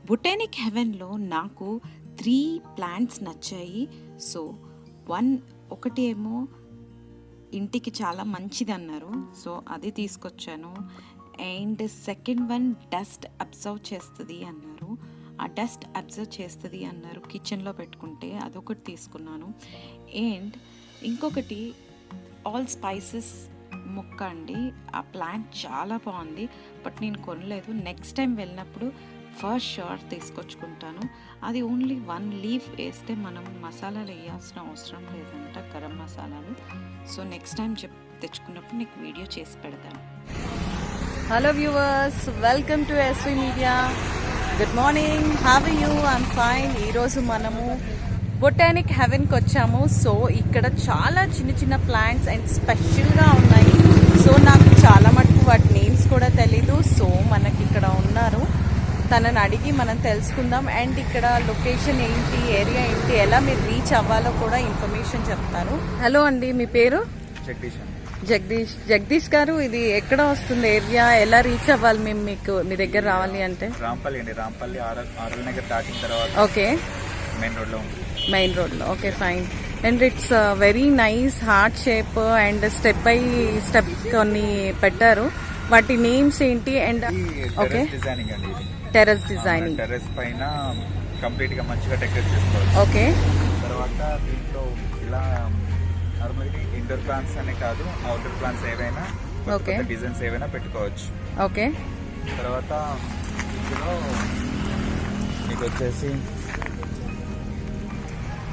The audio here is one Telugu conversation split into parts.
బొటానిక్ హెవెన్లో నాకు 3 ప్లాంట్స్ నచ్చాయి. సో ఒకటి ఏమో ఇంటికి చాలా మంచిది అన్నారు, సో అది తీసుకొచ్చాను. And second one dust observe చేస్తుంది అన్నారు. ఆ డస్ట్ అబ్జర్వ్ చేస్తుంది అన్నారు కిచెన్లో పెట్టుకుంటే, అదొకటి తీసుకున్నాను. అండ్ ఇంకొకటి ఆల్ స్పైసెస్ మొక్క అండి. ఆ ప్లాంట్ చాలా బాగుంది, బట్ నేను కొనలేదు. నెక్స్ట్ టైం వెళ్ళినప్పుడు ఫస్ట్ షూర్ తీసుకొచ్చుకుంటాను. అది ఓన్లీ 1 లీఫ్ వేస్తే మనం మసాలాలు వేయాల్సిన అవసరం లేదంట, గరం మసాలాలు. సో నెక్స్ట్ టైం తెచ్చుకున్నప్పుడు నీకు వీడియో చేసి పెడతాను. Hello viewers, welcome to SV media. Good morning, how are you? I'm fine. ఈరోజు మనము బొటానిక్ హెవెన్కి వచ్చాము. సో ఇక్కడ చాలా చిన్న చిన్న ప్లాంట్స్ అండ్ స్పెషల్గా ఉన్నాయి. సో నాకు చాలా మటుకు వాటి నేమ్స్ కూడా తెలీదు. సో మనకి ఇక్కడ ఉన్నారు, తనని అడిగి మనం తెలుసుకుందాం. అండ్ ఇక్కడ లొకేషన్ ఏంటి, ఏరియా ఏంటి, ఎలా మీరు రీచ్ అవ్వాలో కూడా ఇన్ఫర్మేషన్ చెప్తారు. హలో అండి, మీ పేరు? జగదీష్ గారు, ఇది ఎక్కడ వస్తుంది ఏరియా, ఎలా రీచ్ అవ్వాలి మేము మీ దగ్గర రావాలి అంటే? రాంపల్లి అండి, రాంపల్లి ఆర్ఎల్ నగర్ దాటిన తర్వాత ఓకే, మెయిన్ రోడ్ లో. Okay, fine. And it's very nice heart shape and step by step కొన్ని పెట్టారు. వాటి నేమ్స్ ఏంటి? And okay, terrace designing, terrace పైన కంప్లీట్ గా మంచిగా డెకరేట్ చేసుకోవచ్చు. ఓకే, తర్వాత దీంట్లో ఇలా నార్మల్గా ఇండోర్ ప్లాంట్స్ అనే కాదు, అవుట్డోర్ ప్లాంట్స్ ఏవైనా, ఓకే, డిజైన్స్ ఏవైనా పెట్టుకోవచ్చు. ఓకే, తర్వాత ఇందులో మీకు వచ్చేసి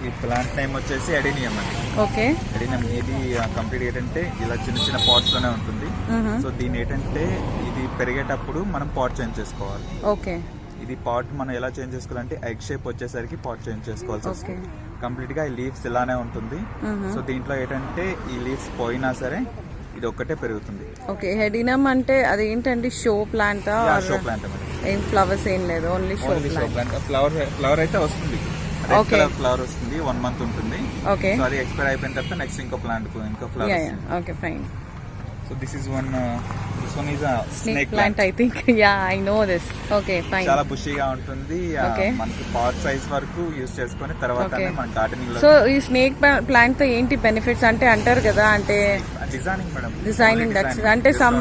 ఈ ప్లాంట్ నేమ్ వచ్చేసి ఎడీనియం అండి. ఓకే, ఎడీనియం ఇది కంప్లీట్ ఏంటంటే ఇలా చిన్న చిన్న పాట్స్ లోనే ఉంటుంది. సో దీని ఏంటంటే ఇది పెరిగేటప్పుడు మనం పాట్ చేంజ్ చేసుకోవాలి. ఓకే, ఇది పాట్ మనం ఎలా చేంజ్ చేసుకోవాలంటే ఎగ్ షేప్ వచ్చేసరికి పాట్ చేంజ్ చేసుకోవాల్సి వస్తుంది. కంప్లీట్ గా ఈ లీవ్స్ ఇలానే ఉంటుంది. సో దీంట్లో ఏంటంటే ఈ లీవ్స్ పోయినా సరే ఇది ఒక్కటే పెరుగుతుంది. ఓకే, హెడినమ్ అంటే అదేంటండి, షో ప్లాంట్? షో ప్లాంట్ ఏం ఫ్లవర్స్ ఏం లేదు, ఓన్లీ షో ప్లాంట్. ఫ్లవర్ అయితే వస్తుంది, ఫ్లవర్ వస్తుంది, 1 month ఉంటుంది. ఓకే, సో అది ఎక్స్పైర్ అయిపోయిన తర్వాత నెక్స్ట్ ఇంకో ప్లాంట్ ఇంకో flower. Okay, fine. So this one is a snake plant, I think. Yeah, I know this. Okay, fine. చాలా బుషీగా ఉంటుంది. మనకి పాట్ సైజ్ వరకు యూస్ చేసుకొని తర్వాత మన గార్డెనింగ్ లో. సో ఈ స్నేక్ ప్లాంట్ తో ఏంటి బెనిఫిట్స్ అంటే అంటారు కదా, అంటే డిజైనింగ్ మేడం, డిజైనింగ్ అంటే సమ్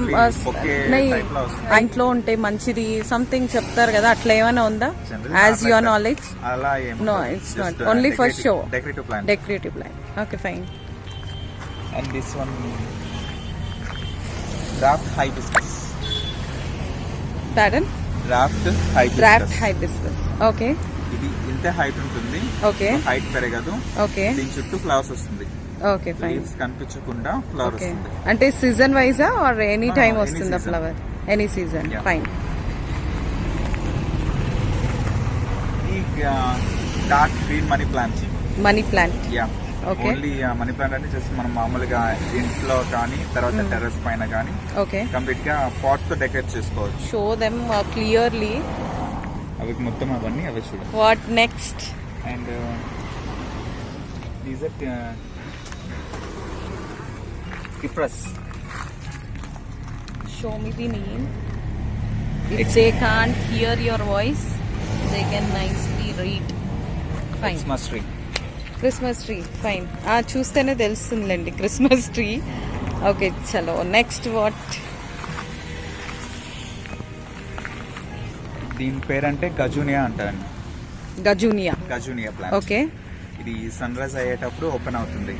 ఇంట్లో ఉంటే మంచిది సంథింగ్ చెప్తారు కదా, అట్లా ఏమైనా ఉందా యాజ్ యువర్ నాలెడ్జ్? అలా ఏం no, it's not, only for show, decorative plant. Okay, fine. And this one draft hibiscus. Pattern draft hibiscus. Okay, ఇది ఇంత హైట్ ఉంటుంది. ఓకే, హైట్ పెరగదు. ఓకే, దీని చుట్టూ ఫ్లవర్స్ వస్తుంది. Okay, fine. లీవ్స్ కనిపించకుండా ఫ్లవర్ వస్తుంది. అంటే సీజన్ వైజా ఆర్ ఎనీ టైం వస్తుందా ఫ్లవర్? Any season, fine. ఈ dark green money plant. Yeah, only money plant అంటే జస్ట్ మనం మామూలుగా ఇంట్లో కానీ తర్వాత టెర్రస్ పైన కానీ కంప్లీట్ గా పాట్స్ తో డెకరేట్ చేసుకోవచ్చు. Show them clearly. అవి మొత్తం అవన్నీ అవే చూడండి. What next? And these are cypress. Show me the name. If they can't hear your voice, they can nicely read. Fine. Christmas tree, fine. చూస్తేనే తెలుస్తుందిలేండి క్రిస్మస్ ట్రీ. ఓకే, చలో నెక్స్ట్. వాట్? దీని పేరంటే గజూనియా అంటారండి. Gazania plant. ఓకే, ఇది సన్ రైజ్ అయ్యేటప్పుడు ఓపెన్ అవుతుంది.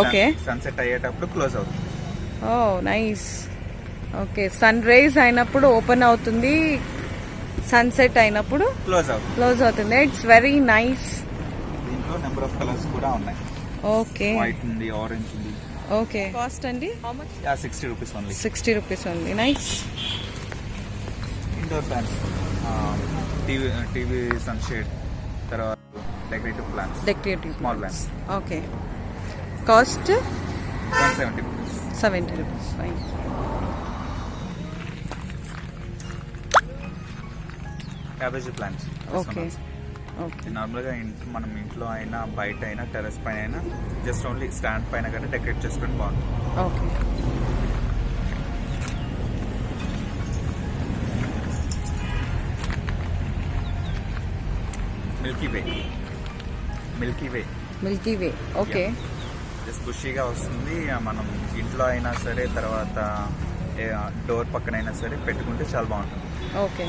ఓకే, సన్సెట్ అయ్యేటప్పుడు క్లోజ్ అవుతుంది. Oh nice. Okay, sunrise అయినప్పుడు ఓపెన్ అవుతుంది, సన్సెట్ అయినప్పుడు క్లోజ్ అవుతుంది. It's very nice. దీంట్లో నెంబర్ ఆఫ్ కలర్స్ కూడా ఉన్నాయి. ఓకే, వైట్ ఉంది, ఆరెంజ్ ఉంది. ఓకే, కాస్ట్ అండి? 60 rupees only. 60 rupees only. Nice. Indoor plants, TV sunshade, తర్వాత decorative plants, small plants. Okay, cost 170 rupees. 70 rupees, fine. Cabbage plants. Okay, normal గా మనం ఇంట్లో అయినా బయట అయినా టెర్రస్ పైన అయినా జస్ట్ ఓన్లీ స్టాండ్ పైన కానీ డెకరేట్ చేసుకుని బాగుంటుంది. ఓకే, మిల్కీ వే మిల్కీ వే ఓకే. జస్ట్ బుషీగా వస్తుంది. మనం ఇంట్లో అయినా సరే, తర్వాత డోర్ పక్కనైనా సరే పెట్టుకుంటే చాలా బాగుంటుంది. ఓకే.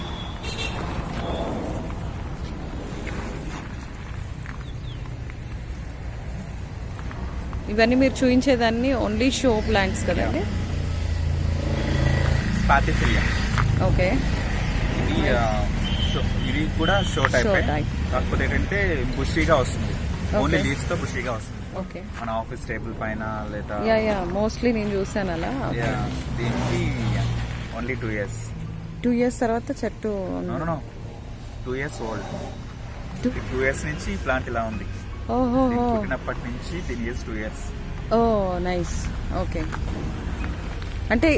ఇవన్నీ మీరు చూపించేదాన్ని ఓన్లీ షో ప్లాంట్స్ కదండి? స్పాథిఫిలియం. ఓకే. ఇది కూడా షో Show టైప్, type. కాకపోతే ఏంటంటే బుషీగా వస్తుంది. Okay. ఓన్లీ లీవ్స్ తో బుషీగా వస్తుంది. ఓకే. మన ఆఫీస్ టేబుల్ పైన లేదా యా మోస్ట్లీ నేను చూసాను అలా. దీనికి ఓన్లీ 2 years. 2 years తర్వాత చెట్టు 2 years ఓల్డ్. 2 years నుంచి ఈ ప్లాంట్ ఇలా ఉంది. ఓహో. దీన్ని పుట్టినప్పటి నుంచి దీని ఏజ్ 2 years. ఓ నైస్. ఓకే. అంటే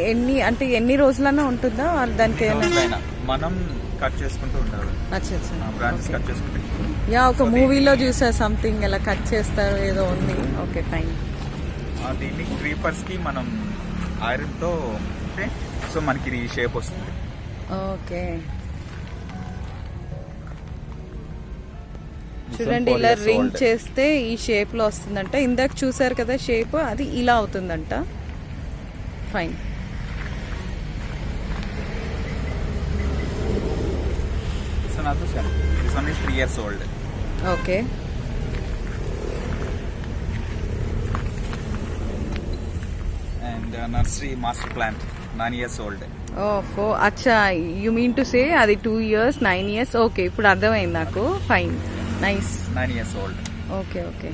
ఎన్ని రోజులన్నా ఉంటుందా దానికి? రోజులైనా మనం కట్ చేసుకుంటూ ఉండాలి. బ్రాంచెస్ కట్ చేసుకుంటే. యా ఒక మూవీలో చూసా సంథింగ్ ఎలా కట్ చేస్తారు ఏదో ఉంది. Okay fine. దీన్ని క్రీపర్స్ కి మనం ఐరన్ తో అంటే సో మనకి ఈ షేప్ వస్తుంది. ఓకే. చూడండి ఇలా రింగ్ చేస్తే ఈ షేప్ లో వస్తుందంట. ఇందాక చూసారు కదా షేప్, అది ఇలా అవుతుందంట. Fine. This one is 3 years old. Okay. And nursery master plant 9 years old. ఓ అచ్చా, యూ మీన్ టు సే అది 2 years 9 years. ఓకే, ఇప్పుడు అర్థమైంది నాకు. Fine, nice. 9 years old. Okay okay.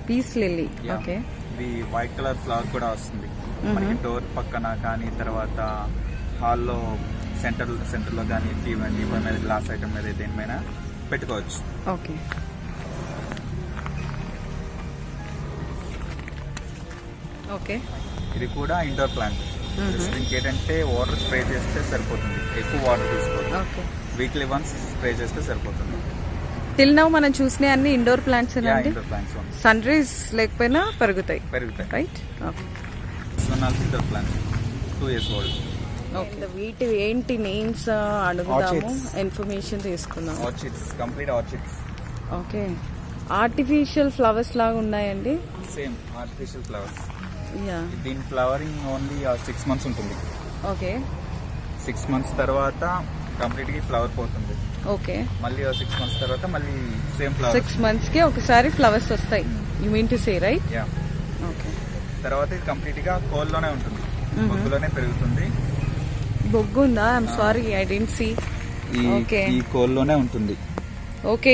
Peace lily. Okay. ఇది వైట్ కలర్ ఫ్లవర్ కూడా వస్తుంది. మనకి డోర్ పక్కన కానీ, తర్వాత హాల్లో సెంటర్ లో కానీ, టీవీ మీద, గ్లాస్ ఐటమ్ మీద, దేనిపైన పెట్టుకోవచ్చు. ఓకే. ఓకే. ఇది కూడా ఇండోర్ ప్లాంట్. ఇంకేంటంటే వాటర్ స్ప్రే చేస్తే సరిపోతుంది, ఎక్కువ వాటర్ తీసుకోవాలి. ఓకే. వీక్లీ వన్స్ స్ప్రే చేస్తే సరిపోతుంది. టిల్ నౌ మనం చూసిన అన్ని ఇండోర్ ప్లాంట్స్ అండి. ఇండోర్ ప్లాంట్స్ సన్ రైజ్ లేకపోయినా పెరుగుతాయి, right? Okay. Indoor plant 2 years old. Okay. వీటి ఏంటి నేమ్స్ అడుగుదాము, ఇన్ఫర్మేషన్ తీసుకుందాం. Orchids, complete orchids. Okay. Artificial flowers లాగా ఉన్నాయండి. Same artificial flowers. యా. దీని ఫ్లవరింగ్ ఓన్లీ 6 months ఉంటుంది. ఓకే. 6 months తర్వాత కంప్లీట్ గా ఫ్లవర్ పోతుంది. ఓకే. మళ్ళీ 6 months తర్వాత మళ్ళీ సేమ్ ఫ్లవర్. 6 months కి ఒకసారి ఫ్లవర్స్ వస్తాయి, you mean to say, right? Yeah. Okay. తర్వాత ఇది కంప్లీట్ గా కోల్లోనే ఉంటుంది, బొగ్గులోనే పెరుగుతుంది. బొగ్గు ఉందా? I'm sorry, I don't see. ఈ కోల్లోనే ఉంటుంది. ఓకే.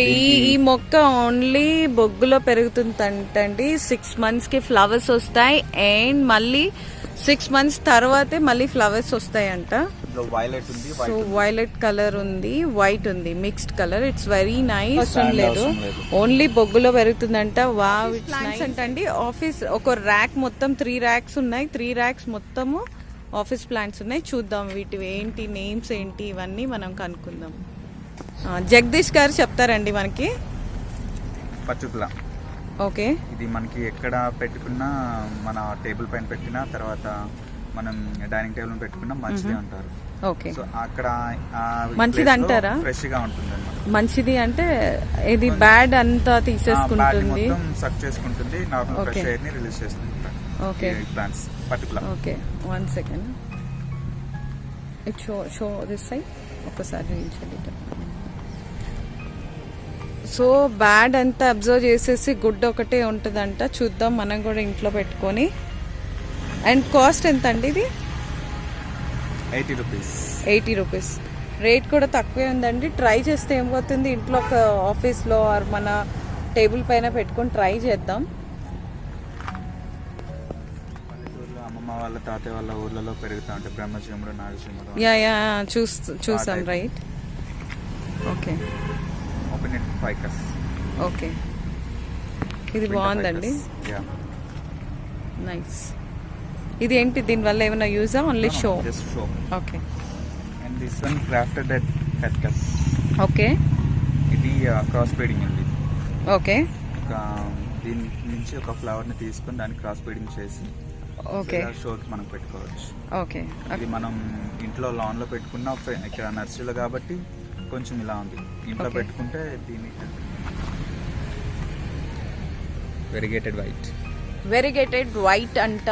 ఈ మొక్క ఓన్లీ బొగ్గులో పెరుగుతుందంటండి. 6 months కి ఫ్లవర్స్ వస్తాయి, అండ్ మళ్ళీ 6 months తర్వాతే మళ్ళీ ఫ్లవర్స్ వస్తాయంట. వైలెట్ ఉంది, సో వైలెట్ కలర్ ఉంది, వైట్ ఉంది, mixed colour. It's very nice. అవసరం లేదు, ఓన్లీ బొగ్గులో పెరుగుతుందంట. వావ్, ఇట్స్ నైస్ అంటండి. ఆఫీస్ ఒక ర్యాక్ మొత్తం 3 racks ఉన్నాయి. 3 racks మొత్తము ఆఫీస్ ప్లాంట్స్ ఉన్నాయి. చూద్దాం వీటి ఏంటి నేమ్స్ ఏంటి ఇవన్నీ మనం కనుక్కుందాం. జగదీష్ గారు చెప్తారండి మనకి. పచ్చుతుల. ఓకే. ఇది మనకి ఎక్కడ పెట్టుకున్నా, మన టేబుల్ పైన పెట్టినా, తర్వాత మనం డైనింగ్ టేబుల్ పెట్టుకున్నా మంచిది అంటారు. ఓకే. సో అక్కడ మంచిది అంటారా? ఫ్రెష్ గా ఉంటుంది. మంచిది అంటే ఇది బ్యాడ్ అంతా తీసేసుకుంటుంది, సక్ చేసుకుంటుంది, నార్మల్ ఫ్రెష్ ఎయిర్ ని రిలీజ్ చేస్తుంది. Okay. Plants particular. Okay, 1 second. It show this side ఒకసారి చూపించండి. సో బ్యాడ్ అంతా అబ్జర్వ్ చేసేసి గుడ్ ఒకటే ఉంటుందంట. చూద్దాం మనం కూడా ఇంట్లో పెట్టుకొని. అండ్ కాస్ట్ ఎంత అండి ఇది? 80 rupees. 80 rupees. రేట్ కూడా తక్కువే ఉందండి. ట్రై చేస్తే ఏం పోతుంది, ఇంట్లో ఒక ఆఫీస్లో ఆర్ మన టేబుల్ పైన పెట్టుకొని ట్రై చేద్దాం. అమ్మమ్మ వాళ్ళ, తాతయ్య వాళ్ళ ఊర్లలో పెరుగుతా ఉంటాయి బ్రహ్మచముడు, నాగచముడు. యా చూసాం, right? Okay. Open ficus. Okay. ఇది బాగుందండి, నైస్. ఇది ఏంటి, దీనివల్ల ఏమైనా యూజా? Only show? Just show. Okay. And this one grafted హెట్కస్. ఓకే. ఇది క్రాస్ బ్రీడింగ్ ఉంది. ఓకే. దీని నుంచి ఒక ఫ్లవర్ ని తీసుకొని దాన్ని క్రాస్ బ్రీడింగ్ చేసి ఓకే షోకి మనం పెట్టుకోవచ్చు. ఓకే ఇది మనం ఇంట్లో లాన్ లో పెట్టుకున్న ఇక్కడ నర్సరీలో కాబట్టి కొంచెం ఇలా ఉంది. ఇంట్లో Okay. పెట్టుకుంటే దీని వెరిగేటెడ్ వైట్. వెరిగేటెడ్ వైట్ అంట,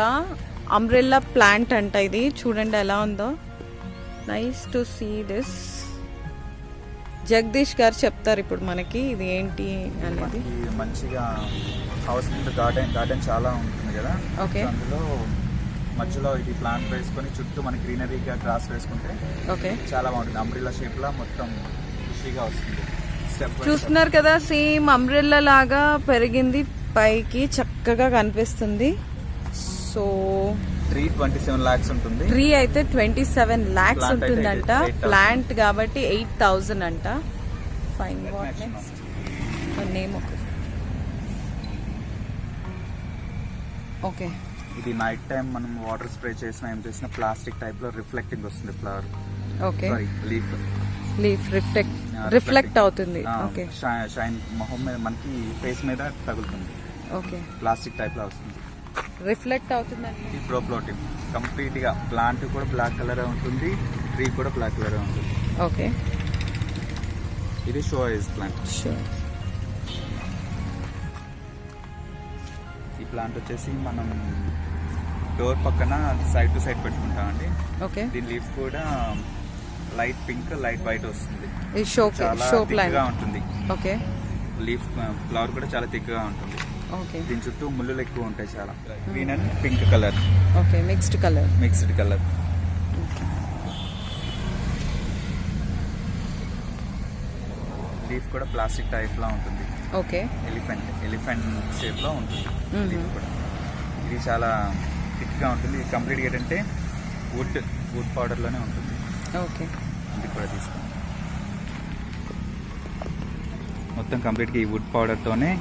అంబ్రెల్లా ప్లాంట్ అంట. ఇది చూడండి ఎలా ఉందో, nice to see this. Jagadish గారు చెప్తారు ఇప్పుడు మనకి ఇది ఏంటి అనేది. మనకి మంచిగా హౌస్ ముందు గార్డెన్ చాలా ఉంటుంది కదా. Okay. So అందులో మధ్యలో ఇది ప్లాంట్ వేసుకొని చుట్టూ మన గ్రీనరీగా గ్రాస్ వేసుకుంటే ఓకే చాలా బాగుంటుంది. అంబ్రిల్లా షేప్ లా మొత్తం ఖుషిగా వస్తుంది. స్టెప్ చూస్తున్నారు కదా, సేమ్ అంబ్రెల్లా లాగా పెరిగింది, పైకి చక్కగా కనిపిస్తుంది. సో 327 lakhs ఉంటుంది. ట్రీ అయితే 27 lakhs Plant అయితే ఉంటుందంట. 8,000. ప్లాంట్ కాబట్టి 8,000 అంట. Fine. What next? Name okay. ఇది నైట్ టైం మనం వాటర్ స్ప్రే చేసినా ఏం చేసినా ప్లాస్టిక్ టైప్ లో రిఫ్లెక్టింగ్ వస్తుంది flower. Okay. Sorry leaf leaf reflect అవుతుంది. ఓకే. షైన్ మొహం మీద మనకి ఫేస్ మీద తగులుతుంది. ఓకే. ప్లాస్టిక్ టైప్ లో వస్తుంది. రిఫ్లెక్ట్ అవుతుందండి. ఇది ప్రోప్లోటివ్ కంప్లీట్ గా ప్లాంట్ కూడా బ్లాక్ కలర్ ఉంటుంది, ట్రీ కూడా బ్లాక్ కలర్ ఉంటుంది. ఓకే. ఇది షో ఐజ్ ప్లాంట్. షూర్. ఈ ప్లాంట్ వచ్చేసి మనం డోర్ పక్కన సైడ్ టు సైడ్ పెట్టుకుంటామండి. ఓకే. దీని లీఫ్ కూడా లైట్ పింక్ లైట్ వైట్ వస్తుంది. ఇది షో చాలా షో థిక్ గా ప్లాంట్. ఉంటుంది. ఓకే. లీఫ్ ఫ్లవర్ కూడా చాలా థిక్ గా ఉంటుంది. ఓకే. దీని చుట్టూ ముళ్ళులు ఎక్కువ ఉంటాయి చాలా. Green and pink colour, okay. Mixed colour. Mixed colour. Leaf కూడా ప్లాస్టిక్ టైప్ లా ఉంటుంది. ఓకే. ఎలిఫెంట్ షేప్ లో ఉంటుంది లీఫ్ కూడా. ఇది చాలా థిక్ గా ఉంటుంది. ఇది కంప్లీట్ ఏంటంటే వుడ్ పౌడర్ లోనే ఉంటుంది. ఓకే. ఇది కూడా తీసుకోండి. మొత్తం కంప్లీట్ గా ఈ వుడ్ పౌడర్ తోనే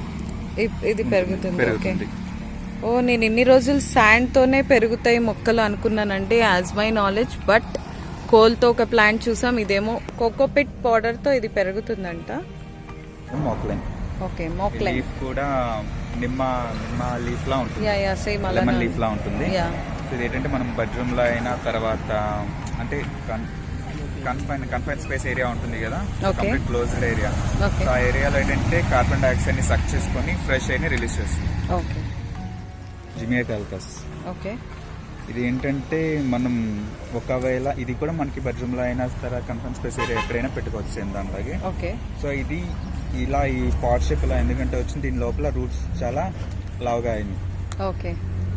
ఇది పెరుగుతుంది. ఓకే. పెరుగుతుంది. ఓ, నేను ఇన్ని రోజులు శాండ్ తోనే పెరుగుతాయి మొక్కలు అనుకున్నానండి, యాజ్ మై నాలెడ్జ్. బట్ కోల్తో ఒక ప్లాంట్ చూసాం, ఇదేమో కోకోపిట్ పౌడర్ తో ఇది పెరుగుతుందంట. మోక్లైన్. ఓకే. మోక్లైన్. లీఫ్ కూడా నిమ్మ లీఫ్ లా ఉంటుంది. యా యా సేమ్ అలా. లెమన్ లీఫ్ లా ఉంటుంది. యా. సో ఇది ఏంటంటే మనం బెడ్రూమ్ లో అయినా తర్వాత అంటే కన్ఫైన్ స్పేస్ ఏరియా ఉంటుంది కదా, Okay. Complete closed area. Okay. So ఆ ఏరియాలో ఏంటంటే కార్బన్ డైఆక్సైడ్ ని సక్ చేసుకొని ఫ్రెష్ ఎయిర్ ని రిలీజ్ చేస్తుంది. ఓకే. జిమియా కాల్కస్. ఓకే. ఇది ఏంటంటే మనం ఒకవేళ ఇది కూడా మనకి బెడ్రూమ్ లో అయినా తర్వాత కన్ఫైన్ స్పేస్ ఏరియా ఎక్కడైనా పెట్టుకోవచ్చు సేమ్ దానిలాగే. ఓకే. సో ఇది ఇలా ఈ పాట్ షేప్ ఇలా ఎందుకంటే వచ్చింది, దీని లోపల రూట్స్ చాలా లావుగా అయింది. ఓకే.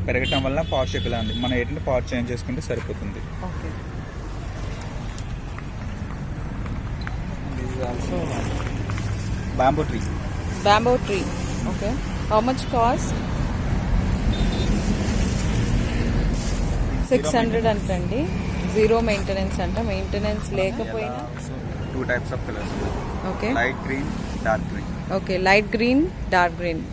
పెరగటం వల్ల పాట్ షేప్ ఇలా ఉంది. మనం ఏంటంటే పాట్ చేంజ్ చేసుకుంటే సరిపోతుంది. Okay. Also bamboo tree. Bamboo tree. Okay. How much cost? 600 అంటండి. జీరో మెయింటెనెన్స్ అంట. మెయింటెనెన్స్ లేకపోయినా. 2 types of colors. Okay. Light green, dark green. Okay. Light green, dark green.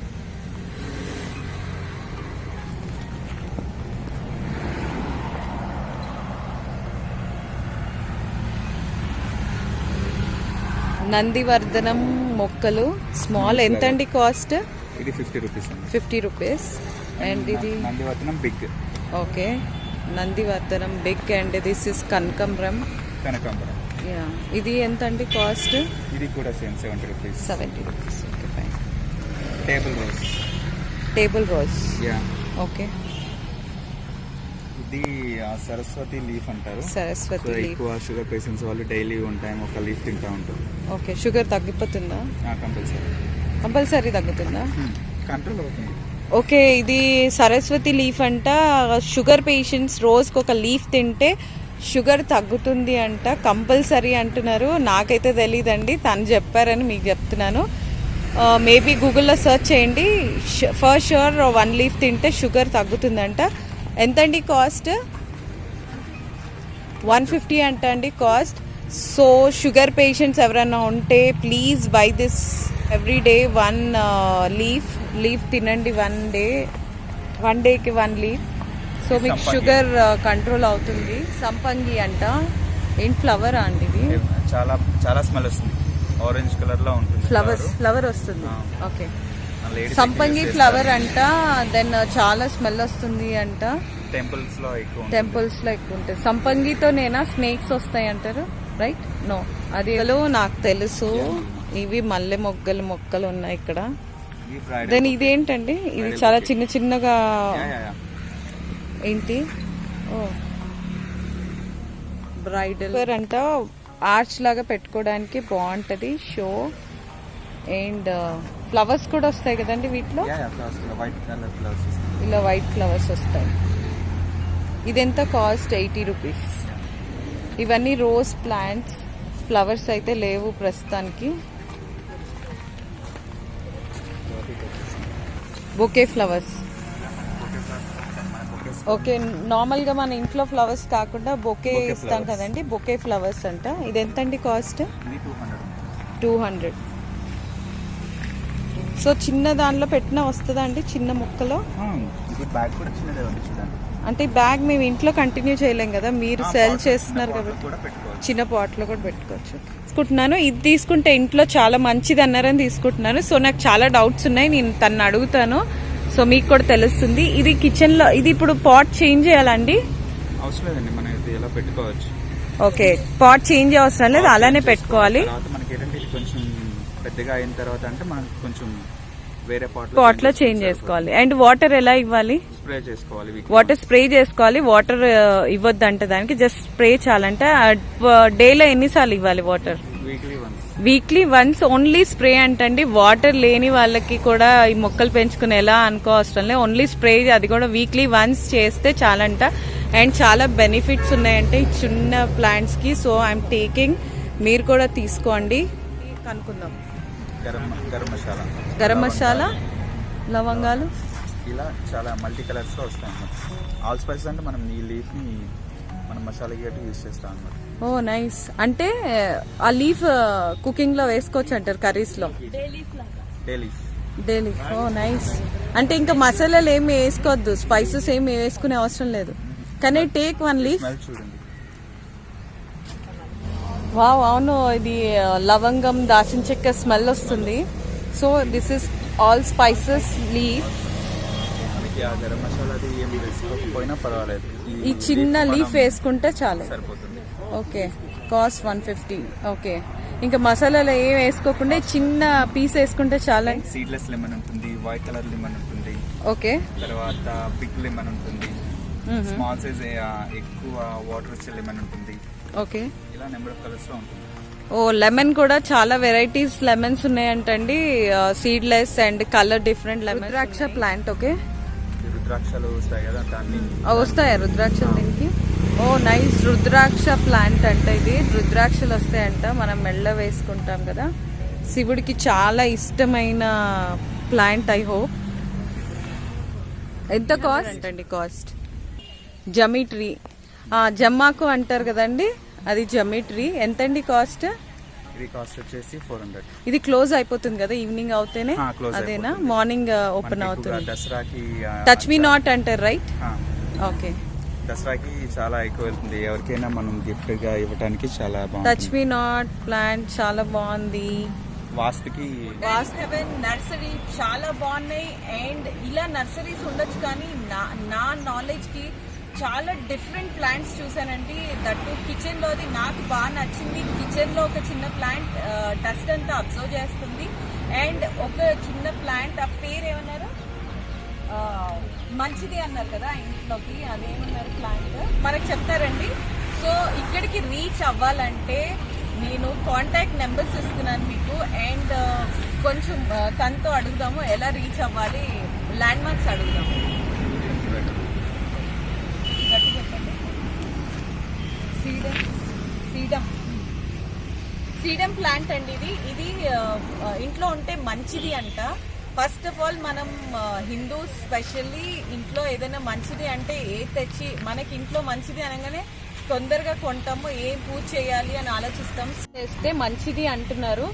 నందివర్ధనం మొక్కలు స్మాల్ ఎంతండి కాస్ట్? ఇది 50 రూపీస్ అండి. 50 రూపీస్. అండ్ ఇది నందివర్ధనం బిగ్. ఓకే. నందివర్ధనం బిగ్. అండ్ దిస్ ఇస్ కనకాంబరం. కనకాంబరం. యా. ఇది ఎంత అండి కాస్ట్? ఇది కూడా same 70 rupees. 70 rupees. Okay fine. Table rose. Table rose. Yeah. Okay. ఇది సరస్వతి లీఫ్ అంటారు. Saraswati so leaf. ఎక్కువ షుగర్ పేషెంట్స్ వాళ్ళు డైలీ వన్ టైం ఒక లీఫ్ తింటా ఉంటారు. ఓకే. షుగర్ తగ్గిపోతుందా? కంపల్సరీ. కంపల్సరీ తగ్గుతుందా? కంట్రోల్ అవుతుంది. ఓకే. ఇది సరస్వతి లీఫ్ అంట. షుగర్ పేషెంట్స్ రోజుకి ఒక లీఫ్ తింటే షుగర్ తగ్గుతుంది అంట. కంపల్సరీ అంటున్నారు. నాకైతే తెలియదండి, తను చెప్పారని మీకు చెప్తున్నాను. మేబీ గూగుల్లో సెర్చ్ చేయండి. ఫర్ షూర్ 1 లీఫ్ తింటే షుగర్ తగ్గుతుందంట. ఎంతండి కాస్ట్? 150 అంట అండి కాస్ట్. సో షుగర్ పేషెంట్స్ ఎవరైనా ఉంటే please by this every day 1 leaf తినండి. 1 డేకి 1 లీఫ్. సో మీకు సంపంగి. షుగర్ కంట్రోల్ అవుతుంది. సంపంగి అంట. ఏంటి ఫ్లవర్ అండి ఇది? చాలా చాలా స్మెల్ వస్తుంది. ఆరెంజ్ కలర్ లో ఉంటుంది. ఫ్లవర్ వస్తుంది. ఆ. ఓకే. Ladies సంపంగి use ఫ్లవర్ చేస్తారు. అంట. దెన్ చాలా స్మెల్ వస్తుంది అంట. టెంపుల్స్ లో ఎక్కువ ఉంటుంది. టెంపుల్స్ లో ఎక్కువ ఉంటాయి. సంపంగితోనేనా స్నేక్స్ వస్తాయి అంటారు, రైట్? నో, అది నాకు తెలుసు. ఇవి మల్లె మొక్కలు ఉన్నాయి ఇక్కడ. ఇది bridal దెన్ ఇదేంటండి? ఇది చాలా చిన్న చిన్నగా yeah. ఏంటి? ఓ, బ్రైడల్ అంట. ఆర్చ్ లాగా పెట్టుకోవడానికి బాగుంటది. షో అండ్ ఫ్లవర్స్ కూడా వస్తాయి కదండి వీటిలో. flowers, white color flowers. ఇలా వైట్ ఫ్లవర్స్ వస్తాయి. ఇదెంత కాస్ట్? 80 రూపీస్. ఇవన్నీ రోజ్ ప్లాంట్స్. ఫ్లవర్స్ అయితే లేవు ప్రస్తుతానికి. Bouquet flowers. ఓకే, నార్మల్ గా మన ఇంట్లో ఫ్లవర్స్ కాకుండా బొకే ఇస్తాం కదండి, బొకే ఫ్లవర్స్ అంట. ఇది ఎంత అండి కాస్ట్? ఇది 200. సో చిన్న దానిలో పెట్టినా వస్తుందా అండి? చిన్న ముక్కలో. ఇది బ్యాగ్ కూడా చిన్నదే ఉంది చూడండి. అంటే ఈ బ్యాగ్ మేము ఇంట్లో కంటిన్యూ చేయలేం కదా, మీరు సెల్ చేస్తున్నారు కాబట్టి కూడా పెట్టుకోవచ్చు. చిన్న పాట్లో కూడా పెట్టుకోవచ్చు. తీసుకుంటున్నాను. ఇది తీసుకుంటే ఇంట్లో చాలా మంచిది అన్నారని తీసుకుంటున్నాను. సో నాకు చాలా డౌట్స్ ఉన్నాయి, నేను తను అడుగుతాను. సో మీకు కూడా తెలుస్తుంది. ఇది కిచెన్ లో, ఇది ఇప్పుడు పాట్ చేంజ్ చేయాలండి? అవసరం లేదండి, మనం ఇది ఎలా పెట్టుకోవచ్చు. ఓకే, పాట్ చేంజ్ అవసరం లేదు, అలానే పెట్టుకోవాలి. తర్వాత మనకి ఏంటంటే ఇది కొంచెం పెద్దగా అయిన తర్వాత అంటే మనం కొంచెం వేరే పాట్ లో చేంజ్ చేసుకోవాలి. అండ్ వాటర్ ఎలా ఇవ్వాలి? స్ప్రే చేసుకోవాలి. వాటర్ స్ప్రే చేసుకోవాలి. వాటర్ ఇవ్వద్దు అంటే దానికి, జస్ట్ స్ప్రే చాలంటే. డేలో ఎన్నిసార్లు ఇవ్వాలి water? Weekly once only spray అంటండి. వాటర్ లేని వాళ్ళకి కూడా ఈ మొక్కలు పెంచుకుని ఎలా అనుకో అవసరం లేదు, ఓన్లీ స్ప్రే, అది కూడా వీక్లీ వన్స్ చేస్తే చాలంట. అండ్ చాలా బెనిఫిట్స్ ఉన్నాయంటే ఈ చిన్న ప్లాంట్స్ కి. సో ఐఎమ్ టేకింగ్, మీరు కూడా తీసుకోండి. కనుక్కుందాం. గరం మసాలా, లవంగాలు ఇలా చాలా మల్టీ కలర్స్ లో వస్తాయి అన్నమాట. ఆల్ స్పైసెస్ అంటే మనం ఈ లీఫ్ ని మనం మసాలా గట్టి యూజ్ చేస్తాం అన్నమాట. ఓ నైస్. అంటే ఆ లీఫ్ కుకింగ్ లో వేసుకోవచ్చు అంటారు, కర్రీస్ లో. డైలీ. ఓ నైస్. అంటే ఇంకా మసాలాలు ఏమి వేసుకోవద్దు, స్పైసెస్ ఏమి వేసుకునే అవసరం లేదు. Can I take 1 leaf? చూడండి. వావ్, అవును, ఇది లవంగం, దాల్చిన చెక్క స్మెల్ వస్తుంది. So this is all spices leaf. Garam masala అది ఏమి వేసుకోకపోయినా పర్వాలేదు, ఈ చిన్న లీఫ్ వేసుకుంటే చాలు, సరిపోతుంది. Okay, cost 150. ఓకే, ఇంకా మసాలాలో ఏం వేసుకోకుండా చిన్న పీస్ వేసుకుంటే చాలా. సీడ్లెస్ లెమన్ ఉంటుంది, వైట్ కలర్ లెమన్ ఉంటుంది, ఓకే, తర్వాత బిగ్ లెమన్ ఉంటుంది, స్మాల్ సైజ్ ఎక్కువ వాటర్ వచ్చే లెమన్ ఉంటుంది. ఓకే, ఇలా నెంబర్ ఆఫ్ కలర్స్ లో ఉంటుంది. ఓ లెమన్ కూడా చాలా వెరైటీస్ లెమన్స్ ఉన్నాయంటండి, seedless and colour different lemon. Rudraksha plant. Okay, రుద్రాక్షలు వస్తాయి కదా, దాన్ని వస్తాయా రుద్రాక్షలు దీనికి? ఓ నైస్. రుద్రాక్ష ప్లాంట్ అంట ఇది. రుద్రాక్షలు వస్తాయంట, మనం మెళ్ళ వేసుకుంటాం కదా. శివుడికి చాలా ఇష్టమైన ప్లాంట్. I hope. ఎంత కాస్ట్ అండి? కాస్ట్ జమిట్రీ, జమ్మాకు అంటారు కదండి, అది జమిట్రీ. ఎంతండి కాస్ట్? ఇది కాస్ట్ వచ్చేసి 400. ఇది క్లోజ్ అయిపోతుంది కదా ఈవినింగ్ అవుతేనే? అదేనా, మార్నింగ్ ఓపెన్ అవుతుంది. దసరాకి టచ్ మీ నాట్ అంటారు, రైట్? ఓకే, దసరాకి చాలా ఎక్కువ వెళ్తుంది, ఎవరికైనా మనం గిఫ్ట్ గా ఇవ్వడానికి చాలా బాగుంది. టచ్ మీ నాట్ ప్లాంట్ చాలా బాగుంది. వాస్తుకి హెవెన్ నర్సరీ చాలా బాగున్నాయి. అండ్ ఇలా నర్సరీస్ ఉండొచ్చు, కానీ నా నాలెడ్జ్ కి చాలా డిఫరెంట్ ప్లాంట్స్ చూసానండి. దట్టు కిచెన్ లోది నాకు బాగా నచ్చింది. కిచెన్ లో ఒక చిన్న ప్లాంట్ డస్ట్ అంతా అబ్జర్వ్ చేస్తుంది. అండ్ ఒక చిన్న ప్లాంట్, ఆ పేరు ఏమన్నారు? మంచిది అన్నారు కదా ఇంట్లోకి, అదేమన్నారు ప్లాంట్ మనకు చెప్తారండి. సో ఇక్కడికి రీచ్ అవ్వాలంటే నేను కాంటాక్ట్ నెంబర్స్ ఇస్తున్నాను మీకు. అండ్ కొంచెం తనతో అడుగుదాము ఎలా రీచ్ అవ్వాలి, ల్యాండ్ మార్క్స్ అడుగుదాము. సీడమ్ ప్లాంట్ అండి ఇది ఇంట్లో ఉంటే మంచిది అంట. ఫస్ట్ ఆఫ్ ఆల్ మనం హిందూస్ స్పెషల్లీ ఇంట్లో ఏదైనా మంచిది అంటే తెచ్చి మనకి ఇంట్లో మంచిది అనగానే తొందరగా కొంటాము, ఏం పూజ చేయాలి అని ఆలోచిస్తాం. చేస్తే మంచిది అంటున్నారు.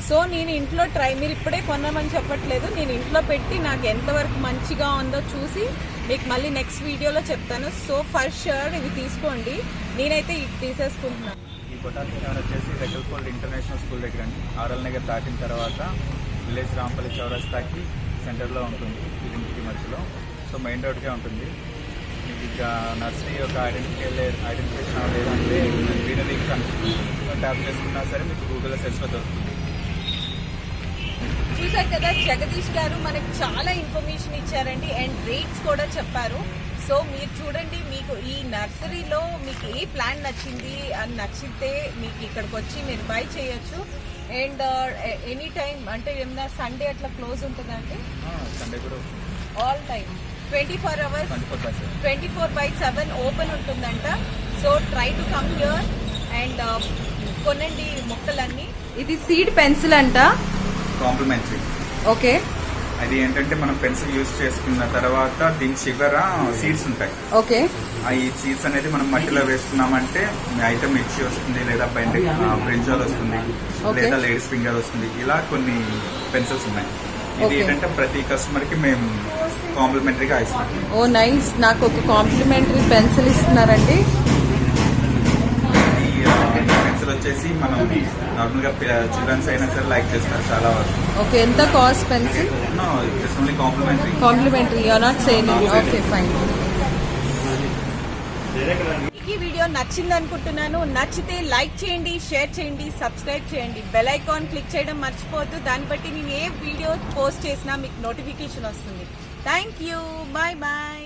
సో నేను ఇంట్లో మీరు ఇప్పుడే కొన్నామని చెప్పట్లేదు, నేను ఇంట్లో పెట్టి నాకు ఎంతవరకు మంచిగా ఉందో చూసి మీకు మళ్ళీ నెక్స్ట్ వీడియోలో చెప్తాను. సో ఫర్ ష్యూర్ ఇవి తీసుకోండి, నేనైతే ఇది తీసేసుకుంటున్నాను. ఈ బొటానికల్ గార్డెన్ వచ్చేసి రెగల్ఫోల్డ్ ఇంటర్నేషనల్ స్కూల్ దగ్గర అండి. ఆర్ఎల్ నగర్ దాటిన తర్వాత విలేజ్ రాంపల్లి చౌరస్తాకి సెంటర్లో ఉంటుంది, ఇంటికి మధ్యలో. సో మెయిన్ రోడ్కే ఉంటుంది. మీకు ఇక నర్సరీ యొక్క ఐడెంటిఫికేషన్ అవ్వలేదంటే గ్రీనరీ కనిపిస్తుంది. ట్యాప్ చేసుకున్నా సరే మీకు గూగుల్లో సెర్చ్లో దొరుకుతుంది. చూసారు కదా, జగదీష్ గారు మనకి చాలా ఇన్ఫర్మేషన్ ఇచ్చారండి అండ్ రేట్స్ కూడా చెప్పారు. సో మీరు చూడండి, మీకు ఈ నర్సరీలో మీకు ఏ ప్లాన్ నచ్చింది అని నచ్చితే మీకు ఇక్కడికి వచ్చి మీరు బై చేయొచ్చు. అండ్ ఎనీ టైం అంటే ఏమన్నా సండే అట్లా క్లోజ్ ఉంటుందండి? సండే కూడా ఆల్ టైమ్ 24 hours 24/7 ఓపెన్ ఉంటుందంట. So try to come here and కొనండి మొక్కలన్నీ. ఇది సీడ్ పెన్సిల్ అంట, కాంప్లిమెంటరీ. ఓకే. అది ఏంటంటే మనం పెన్సిల్ యూజ్ చేసుకున్న తర్వాత దీని చివర సీడ్స్ ఉంటాయి. ఓకే. ఈ సీడ్స్ అనేది మనం మట్టిలో వేసుకున్నామంటే అయితే మిర్చి వస్తుంది, లేదా బ్రింజాల్ వస్తుంది, లేదా లేడీస్ ఫింగర్ వస్తుంది. ఇలా కొన్ని పెన్సిల్స్ ఉన్నాయి. ఇది ఏంటంటే ప్రతి కస్టమర్ కి మేము కాంప్లిమెంటరీగా ఇస్తాం. ఓ నైస్, నాకు ఒక కాంప్లిమెంటరీ పెన్సిల్ ఇస్తున్నారండి. పెన్సిల్ వచ్చేసి మనం నార్మల్ గా చిల్డ్రన్స్ అయినా సరే లైక్ చేస్తారు చాలా వరకు. ఓకే, ఎంత cost pencil? It's only complimentary. Complimentary, you are not selling. Okay fine. ఈ వీడియో నచ్చింది అనుకుంటున్నాను. నచ్చితే లైక్ చేయండి, షేర్ చేయండి, సబ్స్క్రైబ్ చేయండి, బెల్ ఐకాన్ క్లిక్ చేయడం మర్చిపోవద్దు. దాన్ని బట్టి నేను ఏ వీడియో పోస్ట్ చేసినా మీకు నోటిఫికేషన్ వస్తుంది. Thank you, bye bye.